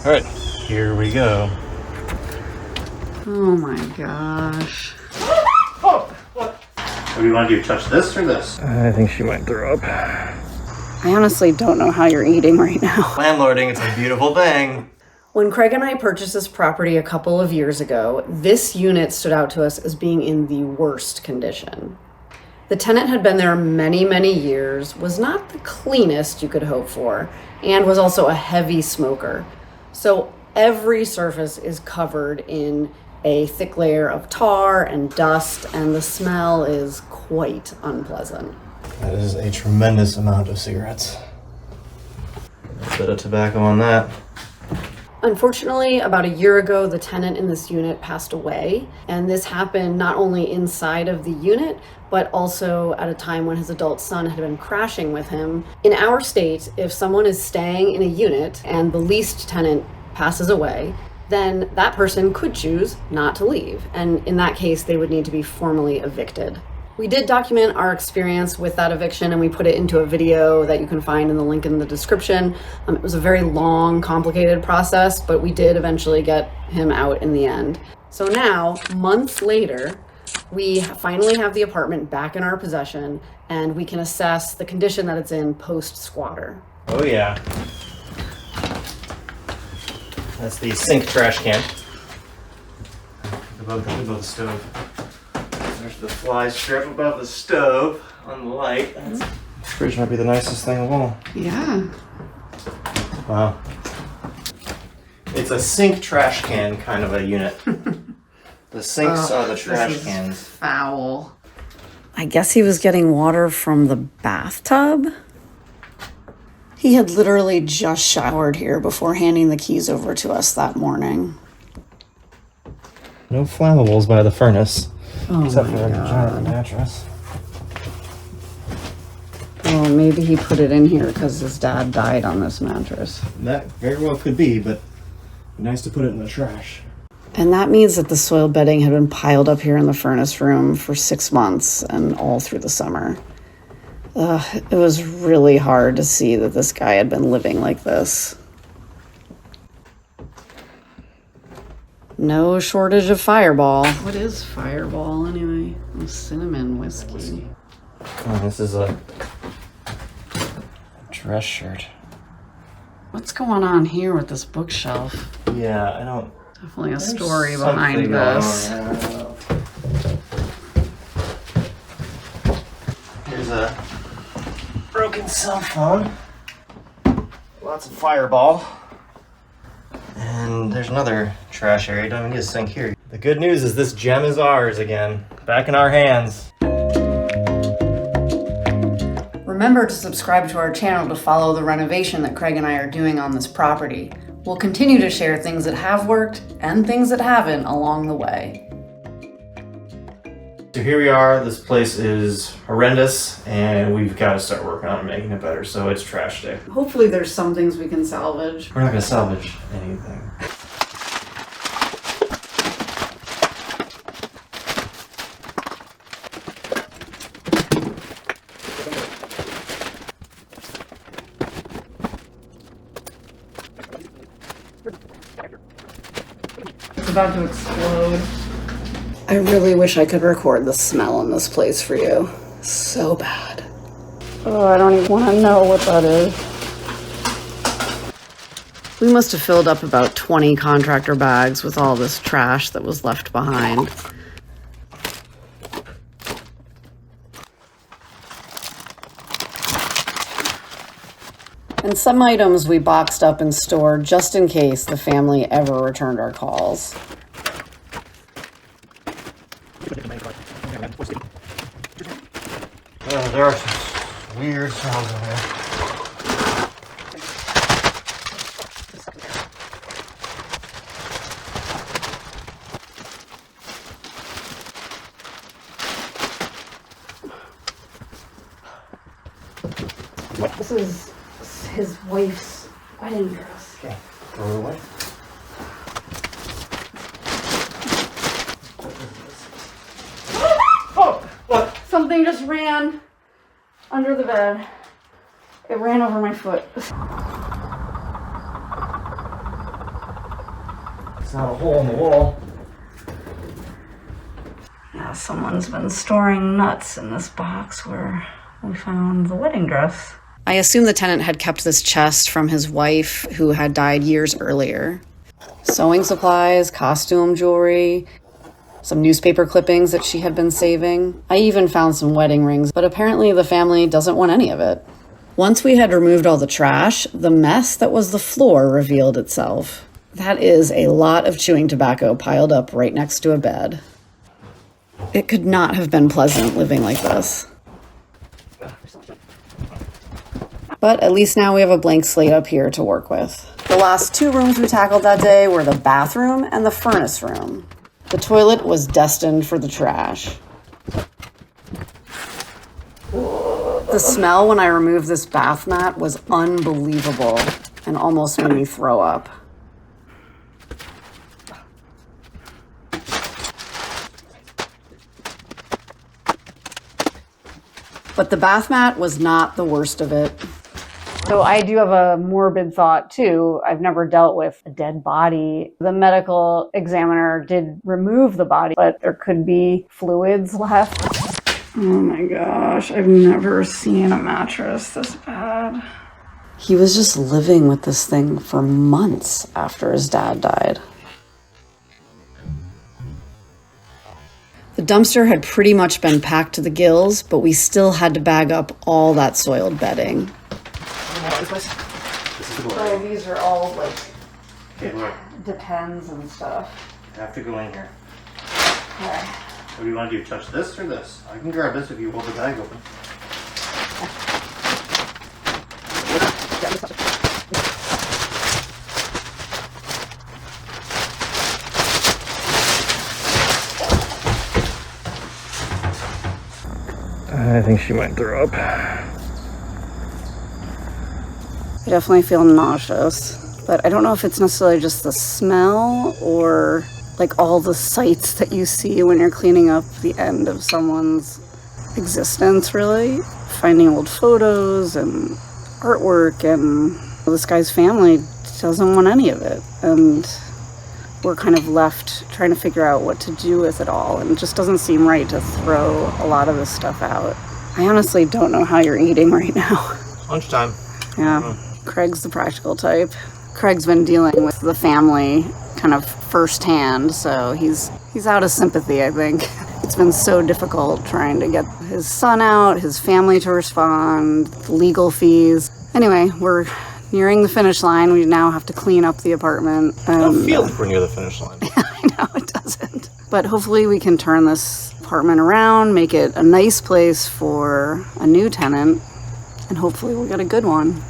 All right, here we go. Oh my gosh. Oh, what? What do you want to do? Touch this or this? I think she might throw up. I honestly don't know how you're eating right now. Landlording, it's a beautiful thing. When Craig and I purchased this property a couple of years ago, this unit stood out to us as being in the worst condition. The tenant had been there many, many years, was not the cleanest you could hope for, and was also a heavy smoker. So every surface is covered in a thick layer of tar and dust, and the smell is quite unpleasant. That is a tremendous amount of cigarettes. A bit of tobacco on that. Unfortunately, about a year ago, the tenant in this unit passed away, and this happened not only inside of the unit, but also at a time when his adult son had been crashing with him. In our state, if someone is staying in a unit and the leased tenant passes away, then that person could choose not to leave, and in that case, they would need to be formally evicted. We did document our experience with that eviction, and we put it into a video that you can find in the link in the description. It was a very long, complicated process, but we did eventually get him out in the end. So now, months later, we finally have the apartment back in our possession, and we can assess the condition that it's in post-squatter. Oh yeah. That's the sink trash can. Above the stove. There's the fly strip above the stove on the light. This fridge might be the nicest thing of all. Yeah. Wow. It's a sink trash can kind of a unit. The sinks are the trash cans. Foul. I guess he was getting water from the bathtub? He had literally just showered here before handing the keys over to us that morning. No flammables by the furnace. Oh, except for a giant mattress. Well, maybe he put it in here because his dad died on this mattress. That very well could be, but nice to put it in the trash. And that means that the soil bedding had been piled up here in the furnace room for 6 months and all through the summer. It was really hard to see that this guy had been living like this. No shortage of Fireball. What is Fireball anyway? Oh, cinnamon whiskey. Oh, this is a dress shirt. What's going on here with this bookshelf? Yeah, I don't... Definitely a story behind this. Here's a broken cell phone. Lots of Fireball. And there's another trash area. You don't even need a sink here. The good news is this gem is ours again. Back in our hands. Remember to subscribe to our channel to follow the renovation that Craig and I are doing on this property. We'll continue to share things that have worked and things that haven't along the way. So here we are. This place is horrendous and we've got to start working on making it better. So it's trash day. Hopefully there's some things we can salvage. We're not going to salvage anything. It's about to explode. I really wish I could record the smell in this place for you. So bad. Oh, I don't even want to know what that is. We must have filled up about 20 contractor bags with all this trash that was left behind. And some items we boxed up and stored just in case the family ever returned our calls. There are some weird smells in here. This is his wife's wedding dress. Okay, throw it away. Oh, what? Something just ran under the bed. It ran over my foot. not a hole in the wall. Yeah, someone's been storing nuts in this box where we found the wedding dress. I assume the tenant had kept this chest from his wife, who had died years earlier. Sewing supplies, costume jewelry, some newspaper clippings that she had been saving. I even found some wedding rings, but apparently the family doesn't want any of it. Once we had removed all the trash, the mess that was the floor revealed itself. That is a lot of chewing tobacco piled up right next to a bed. It could not have been pleasant living like this. But at least now we have a blank slate up here to work with. The last 2 rooms we tackled that day were the bathroom and the furnace room. The toilet was destined for the trash. The smell when I removed this bath mat was unbelievable and almost made me throw up. But the bath mat was not the worst of it. So I do have a morbid thought too. I've never dealt with a dead body. The medical examiner did remove the body, but there could be fluids left. Oh my gosh, I've never seen a mattress this bad. He was just living with this thing for months after his dad died. The dumpster had pretty much been packed to the gills, but we still had to bag up all that soiled bedding. Oh, these are all like depends and stuff. I have to go in here. Okay. What do you want to do? Touch this or this? I can grab this if you hold the bag open. I think she might throw up. I definitely feel nauseous, but I don't know if it's necessarily just the smell or like all the sights that you see when you're cleaning up the end of someone's existence, really. Finding old photos and artwork, and this guy's family doesn't want any of it. And we're kind of left trying to figure out what to do with it all, and it just doesn't seem right to throw a lot of this stuff out. I honestly don't know how you're eating right now. Lunchtime. Yeah. Craig's the practical type. Craig's been dealing with the family kind of firsthand, so he's out of sympathy, I think. It's been so difficult trying to get his son out, his family to respond, legal fees. Anyway, we're nearing the finish line. We now have to clean up the apartment. I don't feel like we're near the finish line. I know, it doesn't. But hopefully we can turn this apartment around, make it a nice place for a new tenant, and hopefully we'll get a good one.